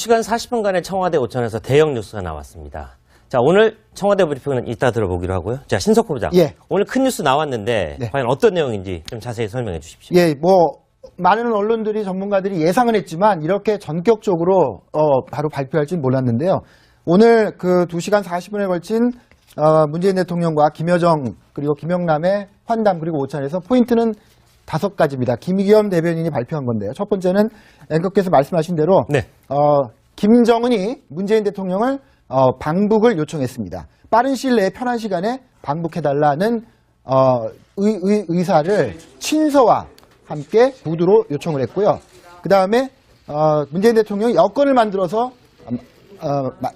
2시간 40분간의 청와대 오찬에서 대형 뉴스가 나왔습니다. 자, 오늘 청와대 브리핑은 이따 들어보기로 하고요. 자, 신석호 부장. 예. 오늘 큰 뉴스 나왔는데 네. 과연 어떤 내용인지 좀 자세히 설명해 주십시오. 예, 많은 언론들이 전문가들이 예상은 했지만 이렇게 전격적으로 바로 발표할지는 몰랐는데요. 오늘 그 2시간 40분에 걸친 문재인 대통령과 김여정 그리고 김영남의 환담 그리고 오찬에서 포인트는 5가지입니다. 김의겸 대변인이 발표한 건데요. 첫 번째는 앵커께서 말씀하신 대로 네. 김정은이 문재인 대통령을 방북을 요청했습니다. 빠른 시일 내에 편한 시간에 방북해달라는 의사를 친서와 함께 구두로 요청을 했고요. 그 다음에 문재인 대통령이 여건을 만들어서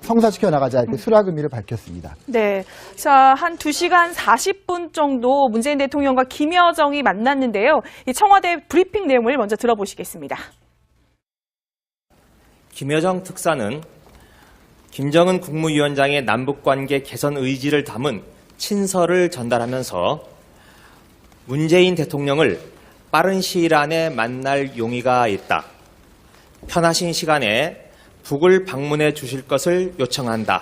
성사시켜 나가자 이렇게 수락 의미를 밝혔습니다. 네, 자, 한 2시간 40분 정도 문재인 대통령과 김여정이 만났는데요. 이 청와대 브리핑 내용을 먼저 들어보시겠습니다. 김여정 특사는 김정은 국무위원장의 남북관계 개선 의지를 담은 친서를 전달하면서 문재인 대통령을 빠른 시일 안에 만날 용의가 있다. 편하신 시간에 북을 방문해 주실 것을 요청한다는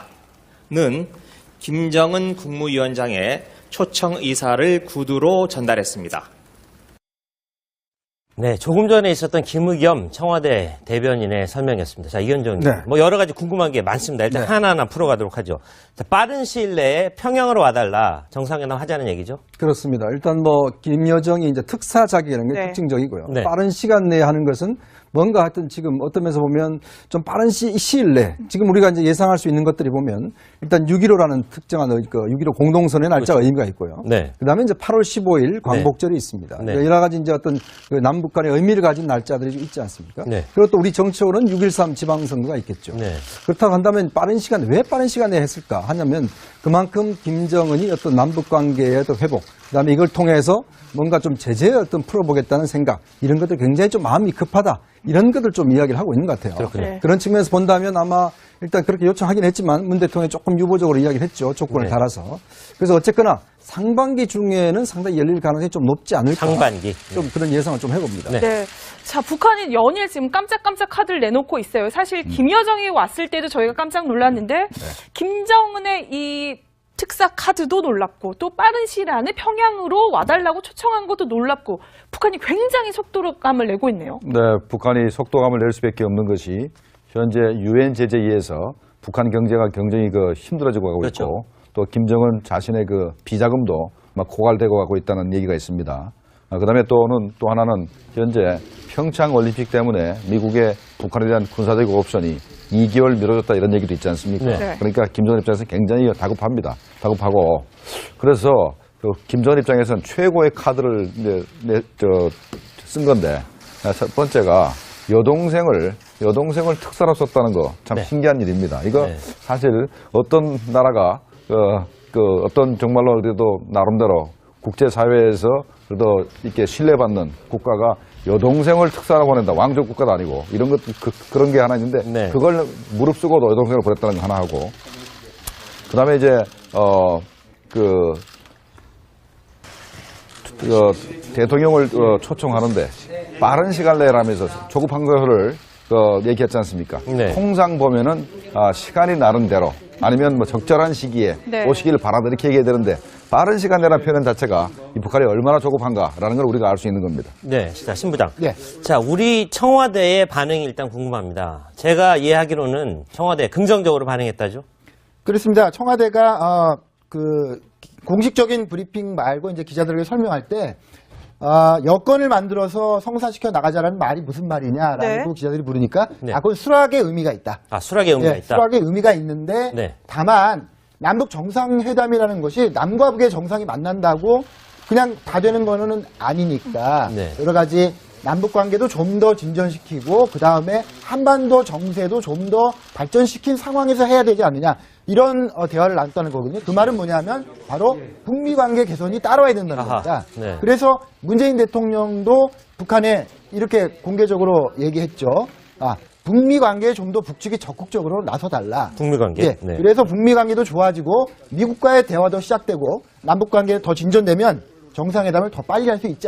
김정은 국무위원장의 초청 의사를 구두로 전달했습니다. 네, 조금 전에 있었던 김의겸 청와대 대변인의 설명이었습니다. 자, 이현정 네. 여러 가지 궁금한 게 많습니다. 일단 하나하나 풀어가도록 하죠. 자, 빠른 시일 내에 평양으로 와달라 정상회담 하자는 얘기죠? 그렇습니다. 일단 김여정이 이제 특사 자격이라는 게 네. 특징적이고요. 네. 빠른 시간 내에 하는 것은 뭔가 하여튼 지금 어떤 면에서 보면 좀 빠른 시일 내 지금 우리가 이제 예상할 수 있는 것들이 보면 일단 6.15라는 특정한 6.15 공동선언의 날짜가 그렇죠. 의미가 있고요. 네. 그 다음에 이제 8월 15일 광복절이 있습니다. 네. 그러니까 여러 가지 이제 어떤 그 남북 간의 의미를 가진 날짜들이 있지 않습니까? 네. 그리고 또 우리 정치원은 6.13 지방선거가 있겠죠. 네. 그렇다고 한다면 왜 빠른 시간에 했을까 하냐면 그만큼 김정은이 어떤 남북 관계의 어떤 회복, 그다음에 이걸 통해서 뭔가 좀 제재에 어떤 풀어보겠다는 생각, 이런 것들 굉장히 좀 마음이 급하다, 이런 것들 좀 이야기를 하고 있는 것 같아요. 그렇군요. 네. 그런 측면에서 본다면 아마 일단 그렇게 요청하긴 했지만 문 대통령이 조금 유보적으로 이야기를 했죠. 조건을 네. 달아서. 그래서 어쨌거나 상반기 중에는 상당히 열릴 가능성이 좀 높지 않을까. 상반기. 좀 그런 예상을 좀 해봅니다. 네. 네. 자, 북한이 연일 지금 깜짝깜짝 카드를 내놓고 있어요. 사실 김여정이 왔을 때도 저희가 깜짝 놀랐는데 김정은의 이 특사 카드도 놀랍고 또 빠른 시일 안에 평양으로 와달라고 초청한 것도 놀랍고 북한이 굉장히 속도감을 내고 있네요. 네, 북한이 속도감을 낼 수밖에 없는 것이 현재 유엔 제재에 의해서 북한 경제가 굉장히 힘들어지고 가고 그렇죠. 있고 또 김정은 자신의 비자금도 막 고갈되고 가고 있다는 얘기가 있습니다. 그다음에 또 하나는 현재 평창 올림픽 때문에 미국의 북한에 대한 군사적 옵션이 2개월 미뤄졌다 이런 얘기도 있지 않습니까? 네. 그러니까 김정은 입장에서는 굉장히 다급합니다. 다급하고 그래서 김정은 입장에서는 최고의 카드를 쓴 건데 첫 번째가 여동생을 특사로 썼다는 거 참 네. 신기한 일입니다. 이거 네. 사실 어떤 나라가 어떤 정말로 그래도 나름대로 국제사회에서 그래도 이렇게 신뢰받는 국가가 여동생을 특사로 보낸다. 왕족 국가도 아니고 이런 것도 그런 게 하나 있는데 네. 그걸 무릅쓰고도 여동생을 보냈다는 거 하나 하고 그다음에 이제 대통령을 초청하는데 빠른 시간 내라면서 조급한 것을 얘기했지 않습니까? 네. 통상 보면은 시간이 나름대로 아니면 적절한 시기에 네. 오시기를 바라다 이렇게 얘기해야 되는데 빠른 시간 내라는 표현 자체가 이 북한이 얼마나 조급한가라는 걸 우리가 알 수 있는 겁니다. 네, 자, 신부장. 네. 자, 우리 청와대의 반응이 일단 궁금합니다. 제가 이해하기로는 청와대 긍정적으로 반응했다죠? 그렇습니다. 청와대가 공식적인 브리핑 말고 이제 기자들에게 설명할 때 여건을 만들어서 성사시켜 나가자라는 말이 무슨 말이냐라고 네. 기자들이 물으니까 네. 그건 수락의 의미가 있다. 아, 수락의 의미가 있다. 수락의 의미가 있는데 네. 다만 남북 정상회담이라는 것이 남과 북의 정상이 만난다고 그냥 다 되는 거는 아니니까 네. 여러 가지 남북 관계도 좀 더 진전시키고 그 다음에 한반도 정세도 좀 더 발전시킨 상황에서 해야 되지 않느냐 이런 대화를 나눴다는 거거든요. 그 말은 뭐냐면 바로 북미 관계 개선이 따라와야 된다는 아하, 겁니다. 네. 그래서 문재인 대통령도 북한에 이렇게 공개적으로 얘기했죠. 북미 관계에 좀 더 북측이 적극적으로 나서달라. 북미 관계. 예, 네. 그래서 북미 관계도 좋아지고 미국과의 대화도 시작되고 남북 관계가 더 진전되면 정상회담을 더 빨리 할 수 있지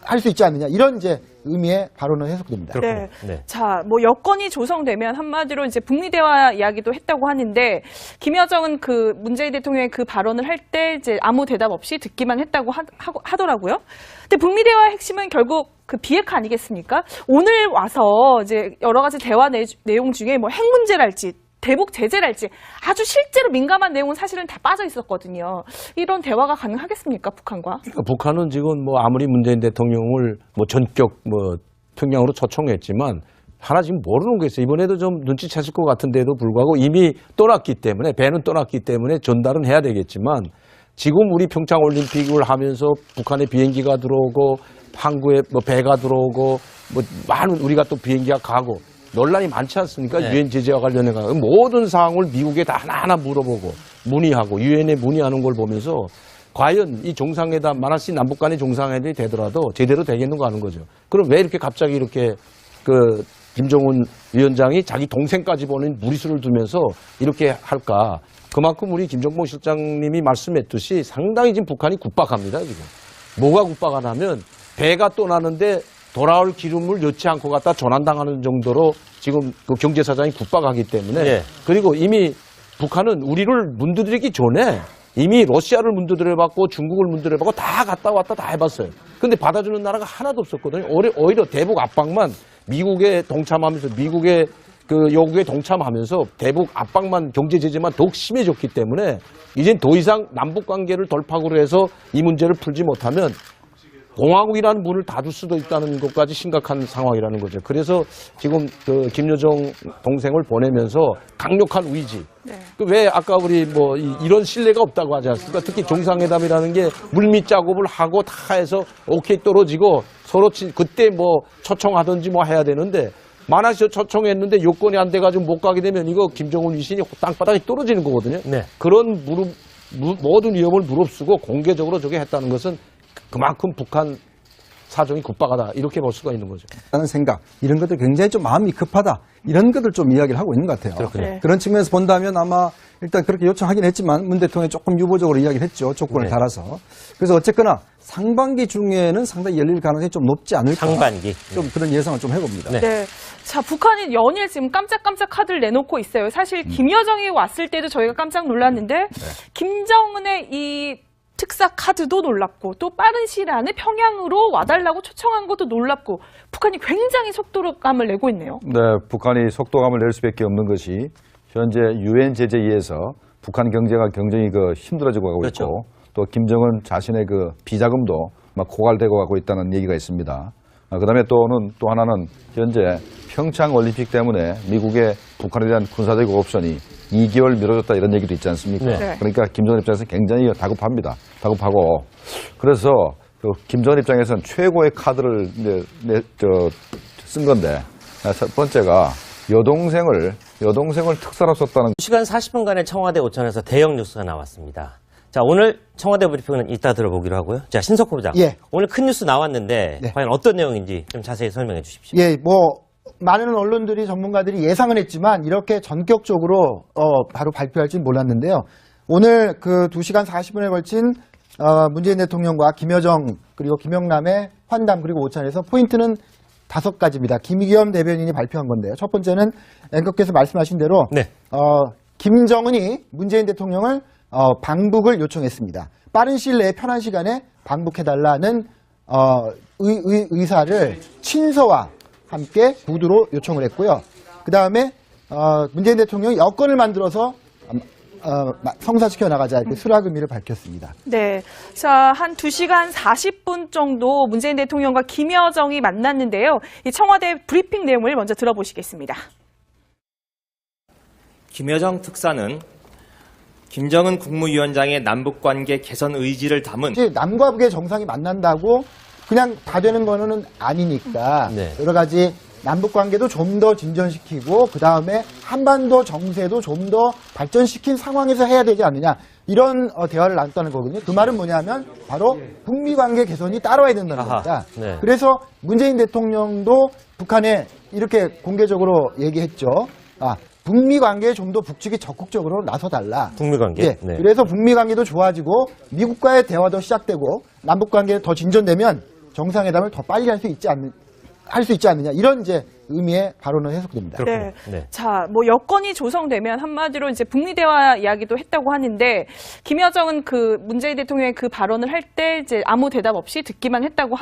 할 수 있지 않느냐 이런 이제 의미의 발언은 해석됩니다. 네. 네. 자, 뭐 여건이 조성되면 한마디로 이제 북미 대화 이야기도 했다고 하는데 김여정은 그 문재인 대통령의 그 발언을 할 때 이제 아무 대답 없이 듣기만 했다고 하더라고요. 근데 북미 대화의 핵심은 결국 그 비핵 아니겠습니까? 오늘 와서 이제 여러 가지 대화 내용 중에 뭐 핵 문제랄지 대북 제재랄지 아주 실제로 민감한 내용은 사실은 다 빠져 있었거든요. 이런 대화가 가능하겠습니까, 북한과? 그러니까 북한은 지금 뭐 아무리 문재인 대통령을 뭐 전격 뭐 평양으로 초청했지만 하나 지금 모르는 게 있어요. 이번에도 좀 눈치챘을 것 같은데도 불구하고 이미 떠났기 때문에 배는 떠났기 때문에 전달은 해야 되겠지만 지금 우리 평창 올림픽을 하면서 북한의 비행기가 들어오고 항구에 뭐 배가 들어오고 뭐 많은 우리가 또 비행기가 가고 논란이 많지 않습니까? 네. 유엔 제재와 관련해서 모든 사항을 미국에 다 하나하나 물어보고 문의하고 유엔에 문의하는 걸 보면서 과연 이 정상회담 만약에 남북 간의 정상회담이 되더라도 제대로 되겠는가 하는 거죠. 그럼 왜 이렇게 갑자기 이렇게 그 김정은 위원장이 자기 동생까지 보는 무리수를 두면서 이렇게 할까? 그만큼 우리 김정봉 실장님이 말씀했듯이 상당히 지금 북한이 국박합니다, 지금. 뭐가 국박하냐면 배가 떠나는데 돌아올 기름을 넣지 않고 갖다 전환당하는 정도로 지금 그 경제사장이 국박하기 때문에 예. 그리고 이미 북한은 우리를 문드들이기 전에 이미 러시아를 문드들여봤고 중국을 문드들여봤고 다 갔다 왔다 다 해봤어요. 근데 받아주는 나라가 하나도 없었거든요. 오히려 대북 압박만 미국에 동참하면서 미국의 그 요구에 동참하면서 대북 압박만 경제 제재만 더욱 심해졌기 때문에 이젠 더 이상 남북 관계를 돌파구로 해서 이 문제를 풀지 못하면 공화국이라는 문을 닫을 수도 있다는 것까지 심각한 상황이라는 거죠. 그래서 지금 그 김여정 동생을 보내면서 강력한 의지. 네. 왜 아까 우리 뭐 이런 신뢰가 없다고 하지 않습니까? 특히 정상회담이라는 게 물밑 작업을 하고 다 해서 오케이 떨어지고 서로 그때 뭐 초청하든지 뭐 해야 되는데 만약 초청했는데 요건이 안 돼가지고 못 가게 되면 이거 김정은 위신이 땅바닥에 떨어지는 거거든요. 네. 그런 모든 위험을 무릅쓰고 공개적으로 저게 했다는 것은 그만큼 북한 사정이 급박하다 이렇게 볼 수가 있는 거죠. 라는 생각 이런 것들 굉장히 좀 마음이 급하다 이런 것들 좀 이야기를 하고 있는 것 같아요. 그렇군요. 네. 그런 측면에서 본다면 아마 일단 그렇게 요청하긴 했지만 문 대통령이 조금 유보적으로 이야기를 했죠. 조건을 네. 달아서. 그래서 어쨌거나 상반기 중에는 상당히 열릴 가능성이 좀 높지 않을까. 상반기. 좀 그런 예상을 좀 해봅니다. 네. 네. 자, 북한이 연일 지금 깜짝깜짝 카드를 내놓고 있어요. 사실 김여정이 왔을 때도 저희가 깜짝 놀랐는데 김정은의 이 특사 카드도 놀랍고 또 빠른 시일 안에 평양으로 와달라고 초청한 것도 놀랍고 북한이 굉장히 속도감을 내고 있네요. 네, 북한이 속도감을 낼 수밖에 없는 것이 현재 유엔 제재에 의해서 북한 경제가 굉장히 힘들어지고 가고 그렇죠. 있고 또 김정은 자신의 그 비자금도 막 고갈되고 가고 있다는 얘기가 있습니다. 그다음에 또 하나는 현재 평창 올림픽 때문에 미국의 북한에 대한 군사적 옵션이 2개월 미뤄졌다 이런 얘기도 있지 않습니까? 네. 그러니까 김정은 입장에서 굉장히 다급합니다. 다급하고 그래서 그 김정은 입장에서는 최고의 카드를 쓴 건데 첫 번째가 여동생을 특사로 썼다는 2시간 40분간의 청와대 오찬에서 대형 뉴스가 나왔습니다. 자, 오늘 청와대 브리핑은 이따 들어보기로 하고요. 자, 신석호 부장. 예. 오늘 큰 뉴스 나왔는데 네. 과연 어떤 내용인지 좀 자세히 설명해 주십시오. 예, 많은 언론들이 전문가들이 예상은 했지만 이렇게 전격적으로 바로 발표할지는 몰랐는데요. 오늘 그 2시간 40분에 걸친 문재인 대통령과 김여정 그리고 김영남의 환담 그리고 오찬에서 포인트는 5가지입니다. 김의겸 대변인이 발표한 건데요. 첫 번째는 앵커께서 말씀하신 대로 네. 김정은이 문재인 대통령을 방북을 요청했습니다. 빠른 시일 내에 편한 시간에 방북해달라는 의사를 친서와 함께 구두로 요청을 했고요. 그 다음에 문재인 대통령이 여건을 만들어서 성사시켜 나가자 이렇게 수락 의미를 밝혔습니다. 네. 자, 한 2시간 40분 정도 문재인 대통령과 김여정이 만났는데요. 이 청와대 브리핑 내용을 먼저 들어보시겠습니다. 김여정 특사는 김정은 국무위원장의 남북관계 개선 의지를 담은 이제 남과 북의 정상이 만난다고 그냥 다 되는 거는 아니니까 네. 여러 가지 남북 관계도 좀 더 진전시키고 그 다음에 한반도 정세도 좀 더 발전시킨 상황에서 해야 되지 않느냐 이런 대화를 나눴다는 거거든요. 그 말은 뭐냐면 바로 북미 관계 개선이 따라와야 된다는 아하, 겁니다. 네. 그래서 문재인 대통령도 북한에 이렇게 공개적으로 얘기했죠. 북미 관계에 좀 더 북측이 적극적으로 나서달라. 북미 관계. 예, 네. 그래서 북미 관계도 좋아지고 미국과의 대화도 시작되고 남북 관계 더 진전되면 정상회담을 더 빨리 할 수 있지 않느냐 이런 이제 의미의 발언을 해석됩니다. 네. 네. 자, 뭐 여건이 조성되면 한마디로 이제 북미 대화 이야기도 했다고 하는데 김여정은 그 문재인 대통령의 그 발언을 할 때 이제 아무 대답 없이 듣기만 했다고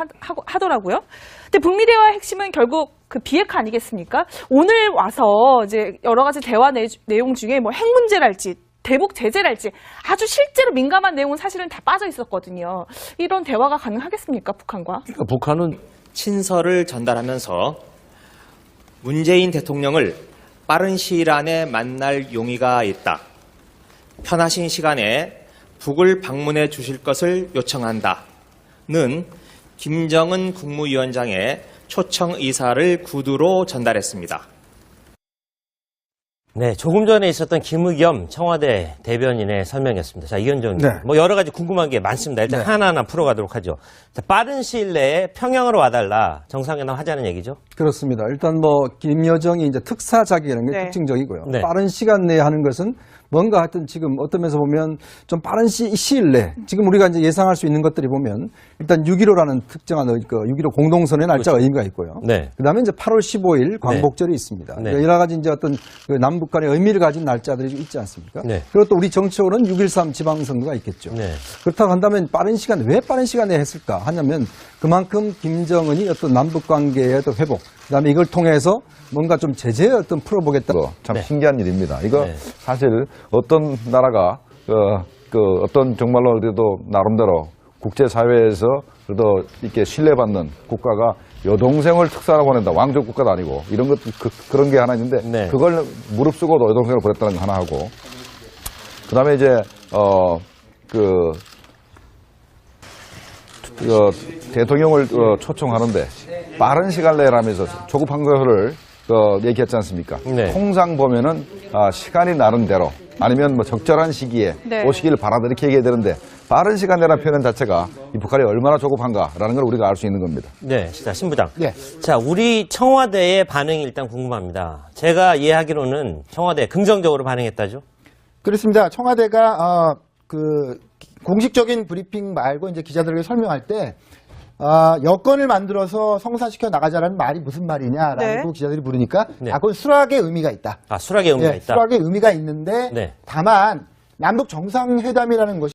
하더라고요. 근데 북미 대화의 핵심은 결국 그 비핵화 아니겠습니까? 오늘 와서 이제 여러 가지 대화 내용 중에 뭐 핵 문제랄지 대북 제재랄지 아주 실제로 민감한 내용은 사실은 다 빠져 있었거든요. 이런 대화가 가능하겠습니까, 북한과? 그러니까 북한은 친서를 전달하면서 문재인 대통령을 빠른 시일 안에 만날 용의가 있다. 편하신 시간에 북을 방문해 주실 것을 요청한다는 김정은 국무위원장의 초청 의사를 구두로 전달했습니다. 네, 조금 전에 있었던 김의겸 청와대 대변인의 설명이었습니다. 자, 이현정 네. 뭐 여러 가지 궁금한 게 많습니다. 일단 네. 하나하나 풀어가도록 하죠. 자, 빠른 시일 내에 평양으로 와달라 정상회담 하자는 얘기죠. 그렇습니다. 일단 뭐 김여정이 이제 특사 자격이라는 게 네. 특징적이고요. 네. 빠른 시간 내에 하는 것은 뭔가 하여튼 지금 어떤 면에서 보면 좀 빠른 시일 내 지금 우리가 이제 예상할 수 있는 것들이 보면 일단 6.15라는 특정한 6.15 공동선언의 날짜가 의미가 있고요. 네. 그다음에 이제 8월 15일 광복절이 있습니다. 네. 여러 가지 이제 어떤 그 남북 간의 의미를 가진 날짜들이 좀 있지 않습니까? 네. 그리고 또 우리 정치적으로는 6.13 지방선거가 있겠죠. 네. 그렇다고 한다면 왜 빠른 시간에 했을까 하냐면 그만큼 김정은이 어떤 남북 관계의 어떤 회복, 그다음에 이걸 통해서 뭔가 좀 제재에 어떤 풀어보겠다. 참 네. 신기한 일입니다. 이거 네. 사실 어떤 나라가 어떤 정말로 그래도 나름대로 국제사회에서 그래도 이렇게 신뢰받는 국가가 여동생을 특사로 보낸다. 왕족 국가도 아니고 이런 것 그런 게 하나 있는데 네. 그걸 무릅쓰고도 여동생을 보냈다는 거 하나 하고 그다음에 이제 대통령을 초청하는데 빠른 시간 내라면서 조급 한거를 얘기했지 않습니까? 네. 통상 보면은 시간이 나름대로 아니면 뭐 적절한 시기에 네. 오시기를 바란다 이렇게 얘기해야 되는데 빠른 시간 내라는 표현 자체가 이 북한이 얼마나 조급한가라는 걸 우리가 알 수 있는 겁니다. 네, 자, 신부장. 예. 자, 우리 청와대의 반응이 일단 궁금합니다. 제가 이해하기로는 청와대 긍정적으로 반응했다죠? 그렇습니다. 청와대가 공식적인 브리핑 말고 이제 기자들에게 설명할 때 여건을 만들어서 성사시켜 나가자라는 말이 무슨 말이냐라고 네. 기자들이 물으니까 네. 그건 수락의 의미가 있다. 아, 수락의 의미가 예, 있다. 수락의 의미가 있는데 네. 다만 남북 정상회담이라는 것이